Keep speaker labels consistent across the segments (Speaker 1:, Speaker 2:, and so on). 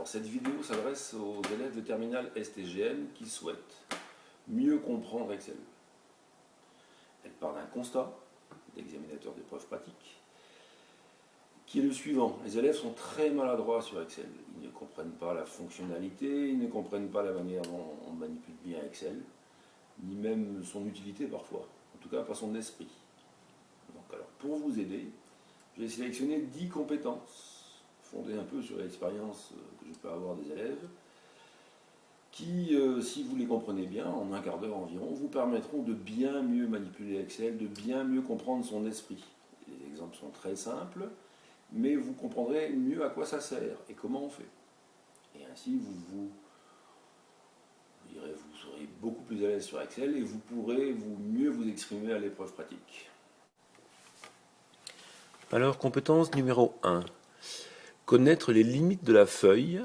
Speaker 1: Alors cette vidéo s'adresse aux élèves de terminale STGM qui souhaitent mieux comprendre Excel. Elle part d'un constat d'examinateur d'épreuves pratiques qui est le suivant. Les élèves sont très maladroits sur Excel. Ils ne comprennent pas la fonctionnalité, ils ne comprennent pas la manière dont on manipule bien Excel, ni même son utilité parfois, en tout cas pas son esprit. Donc alors pour vous aider, j'ai sélectionné 10 compétences fondées un peu sur l'expérience que je peux avoir des élèves, qui, si vous les comprenez bien, en un quart d'heure environ, vous permettront de bien mieux manipuler Excel, de bien mieux comprendre son esprit. Les exemples sont très simples, mais vous comprendrez mieux à quoi ça sert et comment on fait. Et ainsi, vous serez beaucoup plus à l'aise sur Excel et vous pourrez mieux vous exprimer à l'épreuve pratique.
Speaker 2: Alors, compétence numéro 1. Connaître les limites de la feuille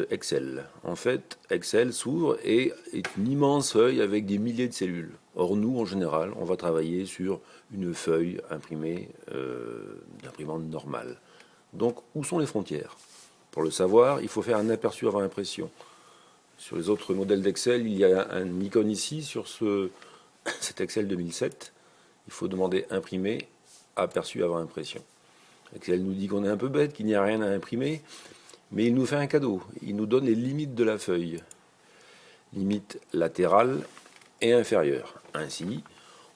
Speaker 2: Excel. En fait, Excel s'ouvre et est une immense feuille avec des milliers de cellules. Or, nous, en général, on va travailler sur une feuille imprimée d'imprimante normale. Donc, où sont les frontières? Pour le savoir, il faut faire un aperçu avant impression. Sur les autres modèles d'Excel, il y a un icône ici sur cet Excel 2007. Il faut demander imprimer, aperçu avant impression. Excel nous dit qu'on est un peu bête, qu'il n'y a rien à imprimer, mais il nous fait un cadeau. Il nous donne les limites de la feuille. Limites latérales et inférieures. Ainsi,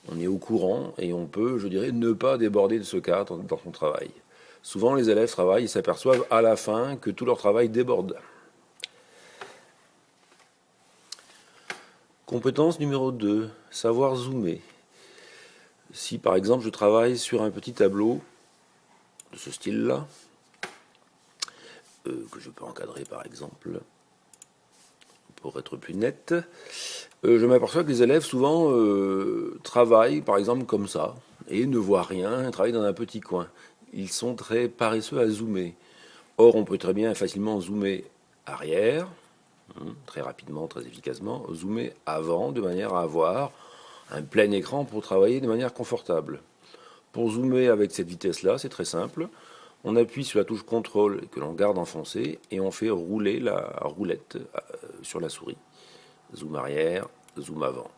Speaker 2: on est au courant et on peut, je dirais, ne pas déborder de ce cadre dans son travail. Souvent, les élèves travaillent et s'aperçoivent à la fin que tout leur travail déborde. Compétence numéro 2, savoir zoomer. Si par exemple je travaille sur un petit tableau de ce style-là, que je peux encadrer par exemple, pour être plus net, je m'aperçois que les élèves souvent travaillent par exemple comme ça, et ne voient rien, travaillent dans un petit coin. Ils sont très paresseux à zoomer. Or, on peut très bien facilement zoomer arrière, très rapidement, très efficacement, zoomer avant, de manière à avoir un plein écran pour travailler de manière confortable. Pour zoomer avec cette vitesse-là, c'est très simple. On appuie sur la touche CTRL que l'on garde enfoncée et on fait rouler la roulette sur la souris. Zoom arrière, zoom avant.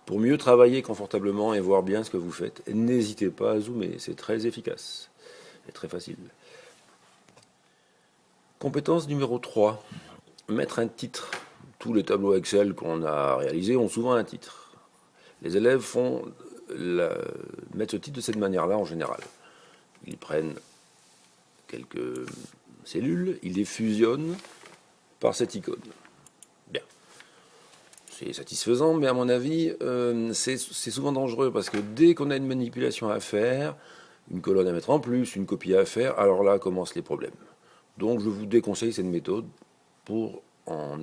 Speaker 2: Pour mieux travailler confortablement et voir bien ce que vous faites, n'hésitez pas à zoomer, c'est très efficace et très facile. Compétence numéro 3, mettre un titre. Tous les tableaux Excel qu'on a réalisés ont souvent un titre. Les élèves mettent ce titre de cette manière-là en général. Ils prennent quelques cellules, ils les fusionnent par cette icône. Bien. C'est satisfaisant, mais à mon avis, c'est souvent dangereux parce que dès qu'on a une manipulation à faire, une colonne à mettre en plus, une copie à faire, alors là commencent les problèmes. Donc je vous déconseille cette méthode pour en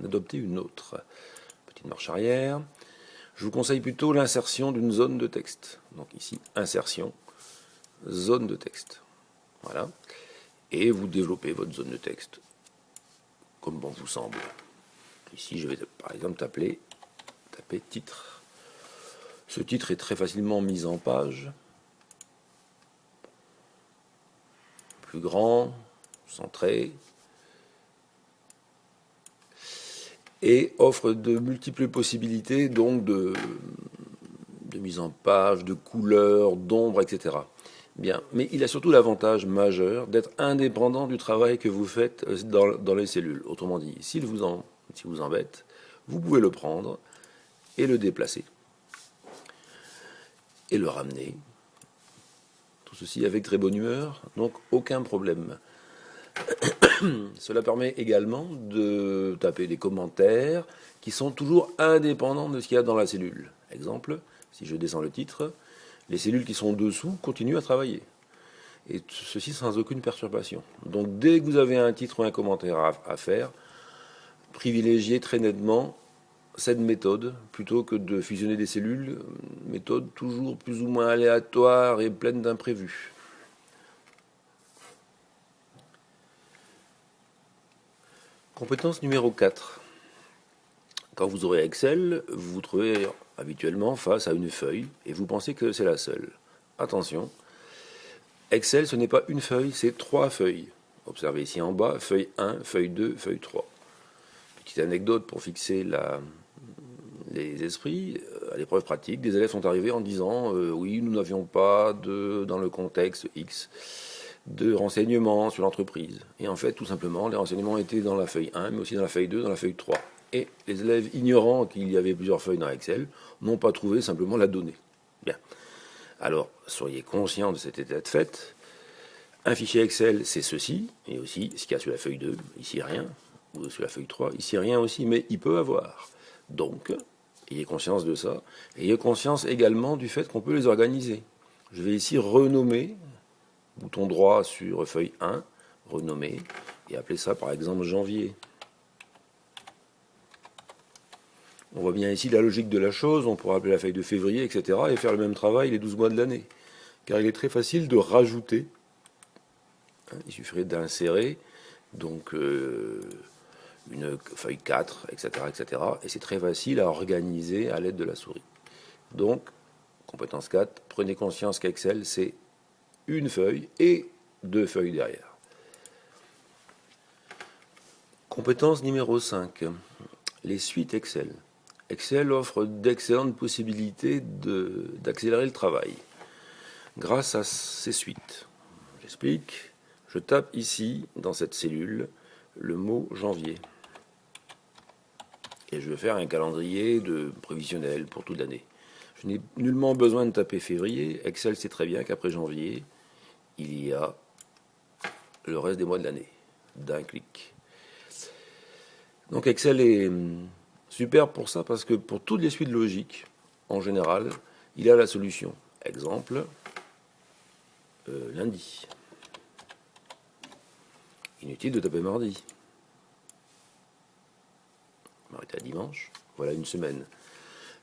Speaker 2: adopter une autre. Petite marche arrière. Je vous conseille plutôt l'insertion d'une zone de texte. Donc ici, insertion, zone de texte. Voilà. Et vous développez votre zone de texte comme bon vous semble. Ici, je vais par exemple taper titre. Ce titre est très facilement mis en page. Plus grand, centré. Et offre de multiples possibilités donc de mise en page, de couleurs, d'ombre, etc. Bien, mais il a surtout l'avantage majeur d'être indépendant du travail que vous faites dans les cellules. Autrement dit, s'il vous embête, vous pouvez le prendre et le déplacer et le ramener. Tout ceci avec très bonne humeur, donc aucun problème. Cela permet également de taper des commentaires qui sont toujours indépendants de ce qu'il y a dans la cellule. Exemple, si je descends le titre, les cellules qui sont dessous continuent à travailler. Et ceci sans aucune perturbation. Donc dès que vous avez un titre ou un commentaire à faire, privilégiez très nettement cette méthode plutôt que de fusionner des cellules, méthode toujours plus ou moins aléatoire et pleine d'imprévus. Compétence numéro 4. Quand vous aurez Excel, vous vous trouvez habituellement face à une feuille et vous pensez que c'est la seule. Attention, Excel ce n'est pas une feuille, c'est 3 feuilles. Observez ici en bas, feuille 1, feuille 2, feuille 3. Petite anecdote pour fixer les esprits. À l'épreuve pratique, des élèves sont arrivés en disant oui, nous n'avions pas dans le contexte X de renseignements sur l'entreprise. Et en fait, tout simplement, les renseignements étaient dans la feuille 1, mais aussi dans la feuille 2, dans la feuille 3. Et les élèves, ignorant qu'il y avait plusieurs feuilles dans Excel, n'ont pas trouvé simplement la donnée. Bien. Alors, soyez conscients de cet état de fait. Un fichier Excel, c'est ceci, et aussi ce qu'il y a sur la feuille 2, ici rien, ou sur la feuille 3, ici rien aussi, mais il peut avoir. Donc, ayez conscience de ça. Ayez conscience également du fait qu'on peut les organiser. Je vais ici renommer, bouton droit sur feuille 1, renommer, et appeler ça par exemple janvier. On voit bien ici la logique de la chose, on pourra appeler la feuille de février, etc., et faire le même travail les 12 mois de l'année. Car il est très facile de rajouter, il suffirait d'insérer, donc une feuille 4, etc., etc., et c'est très facile à organiser à l'aide de la souris. Donc, compétence 4, prenez conscience qu'Excel, c'est une feuille et 2 feuilles derrière. Compétence numéro 5, les suites Excel. Excel offre d'excellentes possibilités d'accélérer le travail grâce à ces suites. J'explique. Je tape ici, dans cette cellule, le mot janvier. Et je vais faire un calendrier prévisionnel pour toute l'année. Je n'ai nullement besoin de taper février. Excel sait très bien qu'après janvier, il y a le reste des mois de l'année, d'un clic. Donc Excel est super pour ça, parce que pour toutes les suites logiques, en général, il a la solution. Exemple, lundi. Inutile de taper mardi. M'arrêter à dimanche. Voilà une semaine.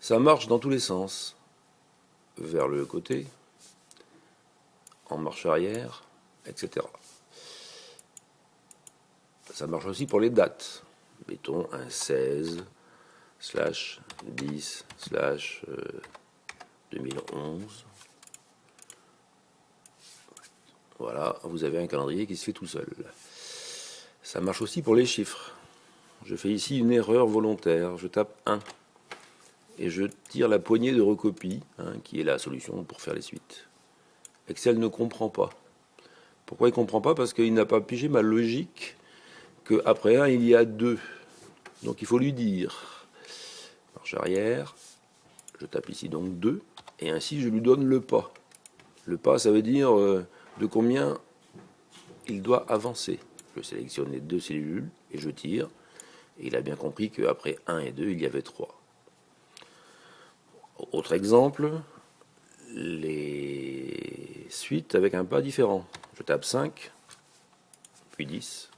Speaker 2: Ça marche dans tous les sens. Vers le côté, en marche arrière, etc. Ça marche aussi pour les dates. Mettons un 16/10/2011. Voilà, vous avez un calendrier qui se fait tout seul. Ça marche aussi pour les chiffres. Je fais ici une erreur volontaire. Je tape 1. Et je tire la poignée de recopie, qui est la solution pour faire les suites. Excel ne comprend pas. Pourquoi il ne comprend pas? Parce qu'il n'a pas pigé ma logique qu'après 1, il y a 2. Donc il faut lui dire, marche arrière, je tape ici donc 2, et ainsi je lui donne le pas. Le pas, ça veut dire de combien il doit avancer. Je sélectionne les 2 cellules, et je tire, et il a bien compris qu'après 1 et 2, il y avait 3. Autre exemple, les suites avec un pas différent. Je tape 5, puis 10.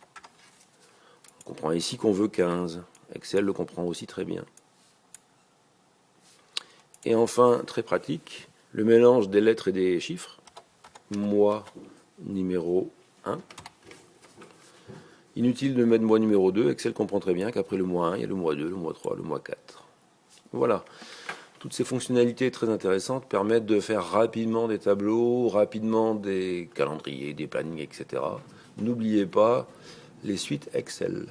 Speaker 2: On comprend ici qu'on veut 15. Excel le comprend aussi très bien. Et enfin, très pratique, le mélange des lettres et des chiffres. Mois numéro 1. Inutile de mettre mois numéro 2. Excel comprend très bien qu'après le mois 1, il y a le mois 2, le mois 3, le mois 4. Voilà. Toutes ces fonctionnalités très intéressantes permettent de faire rapidement des tableaux, rapidement des calendriers, des plannings, etc. N'oubliez pas les suites Excel.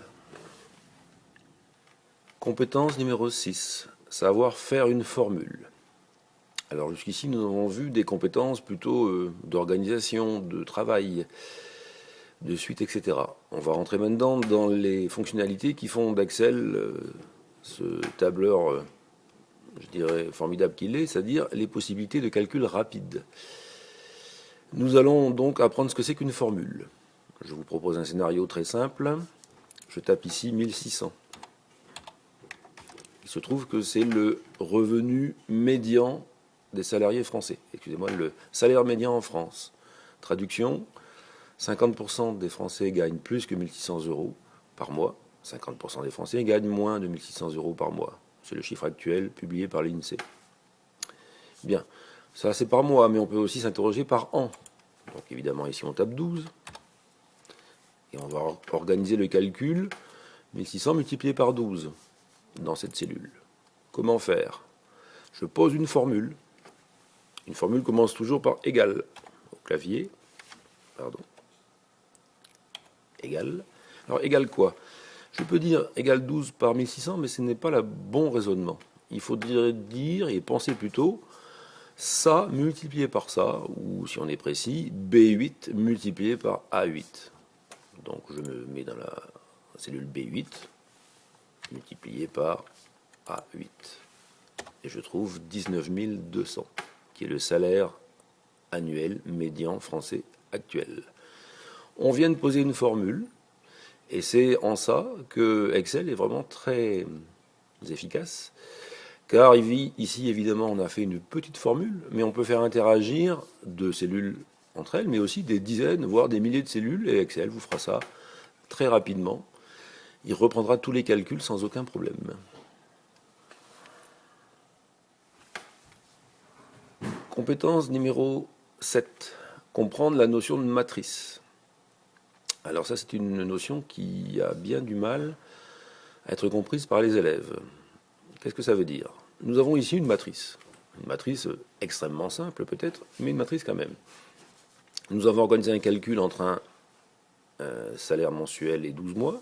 Speaker 2: Compétence numéro 6, savoir faire une formule. Alors jusqu'ici, nous avons vu des compétences plutôt d'organisation, de travail, de suite, etc. On va rentrer maintenant dans les fonctionnalités qui font d'Excel ce tableur je dirais, formidable qu'il est, c'est-à-dire les possibilités de calcul rapide. Nous allons donc apprendre ce que c'est qu'une formule. Je vous propose un scénario très simple. Je tape ici 1600. Il se trouve que c'est le revenu médian des salariés français. Excusez-moi, le salaire médian en France. Traduction, 50% des Français gagnent plus que 1600 euros par mois. 50% des Français gagnent moins de 1600 euros par mois. C'est le chiffre actuel publié par l'INSEE. Bien, ça c'est par mois, mais on peut aussi s'interroger par an. Donc évidemment ici on tape 12. Et on va organiser le calcul 1600 multiplié par 12 dans cette cellule. Comment faire? Je pose une formule. Une formule commence toujours par égal au clavier. Pardon. égale. Alors, égale quoi? Je peux dire égale 12 par 1600, mais ce n'est pas le bon raisonnement. Il faut dire et penser plutôt ça multiplié par ça, ou si on est précis, B8 multiplié par A8. Donc je me mets dans la cellule B8 multiplié par A8. Et je trouve 19 200, qui est le salaire annuel médian français actuel. On vient de poser une formule, et c'est en ça que Excel est vraiment très efficace. Car ici, évidemment, on a fait une petite formule, mais on peut faire interagir deux cellules entre elles, mais aussi des dizaines, voire des milliers de cellules, et Excel vous fera ça très rapidement. Il reprendra tous les calculs sans aucun problème. Compétence numéro 7. Comprendre la notion de matrice. Alors ça, c'est une notion qui a bien du mal à être comprise par les élèves. Qu'est-ce que ça veut dire? Nous avons ici une matrice extrêmement simple peut-être, mais une matrice quand même. Nous avons organisé un calcul entre un salaire mensuel et 12 mois,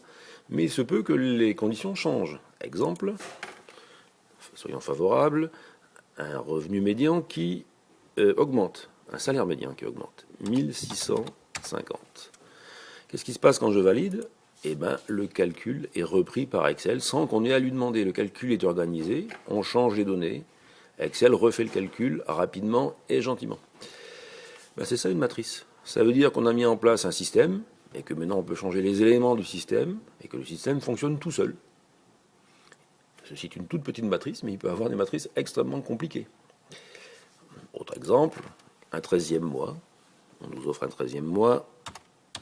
Speaker 2: mais il se peut que les conditions changent. Exemple, soyons favorables, un revenu médian qui augmente, un salaire médian qui augmente, 1650. Qu'est-ce qui se passe quand je valide? Eh bien, le calcul est repris par Excel sans qu'on ait à lui demander. Le calcul est organisé, on change les données, Excel refait le calcul rapidement et gentiment. Ben, c'est ça une matrice. Ça veut dire qu'on a mis en place un système et que maintenant on peut changer les éléments du système et que le système fonctionne tout seul. Ceci est une toute petite matrice, mais il peut avoir des matrices extrêmement compliquées. Autre exemple, un 13e mois. On nous offre un 13e mois,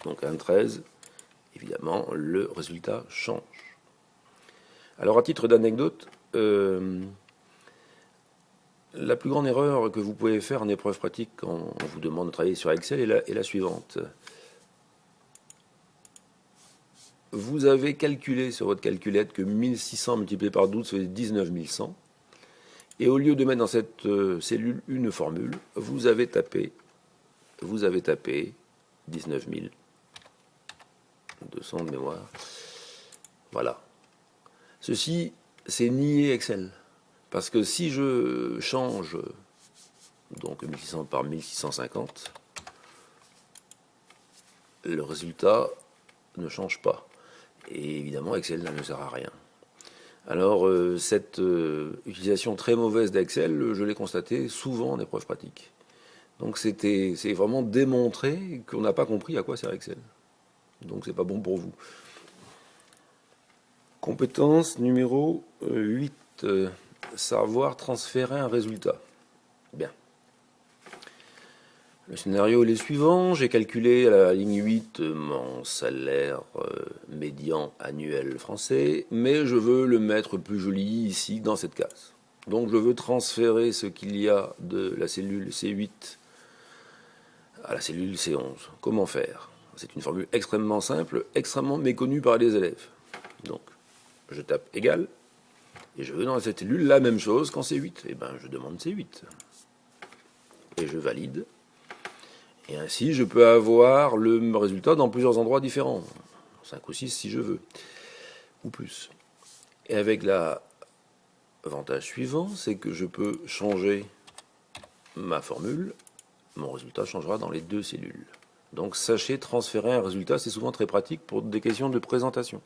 Speaker 2: donc un 13. Évidemment, le résultat change. Alors, à titre d'anecdote, la plus grande erreur que vous pouvez faire en épreuve pratique quand on vous demande de travailler sur Excel est la suivante. Vous avez calculé sur votre calculette que 1600 multiplié par 12 fait 19 100. Et au lieu de mettre dans cette cellule une formule, vous avez tapé 19 200 de mémoire. Voilà. Ceci, c'est nier Excel. Parce que si je change donc 1600 par 1650, le résultat ne change pas. Et évidemment, Excel ne sert à rien. Alors, cette utilisation très mauvaise d'Excel, je l'ai constatée souvent en épreuve pratique. Donc, c'est vraiment démontré qu'on n'a pas compris à quoi sert Excel. Donc c'est pas bon pour vous. Compétence numéro 8. Savoir transférer un résultat. Bien. Le scénario est le suivant. J'ai calculé à la ligne 8 mon salaire médian annuel français, mais je veux le mettre plus joli ici dans cette case. Donc je veux transférer ce qu'il y a de la cellule C8 à la cellule C11. Comment faire? C'est une formule extrêmement simple, extrêmement méconnue par les élèves. Donc, je tape égal, et je veux dans cette cellule la même chose qu'en C8. Eh bien, je demande C8. Et je valide. Et ainsi, je peux avoir le résultat dans plusieurs endroits différents. 5 ou 6 si je veux, ou plus. Et avec l'avantage suivant, c'est que je peux changer ma formule. Mon résultat changera dans les deux cellules. Donc sachez transférer un résultat, c'est souvent très pratique pour des questions de présentation.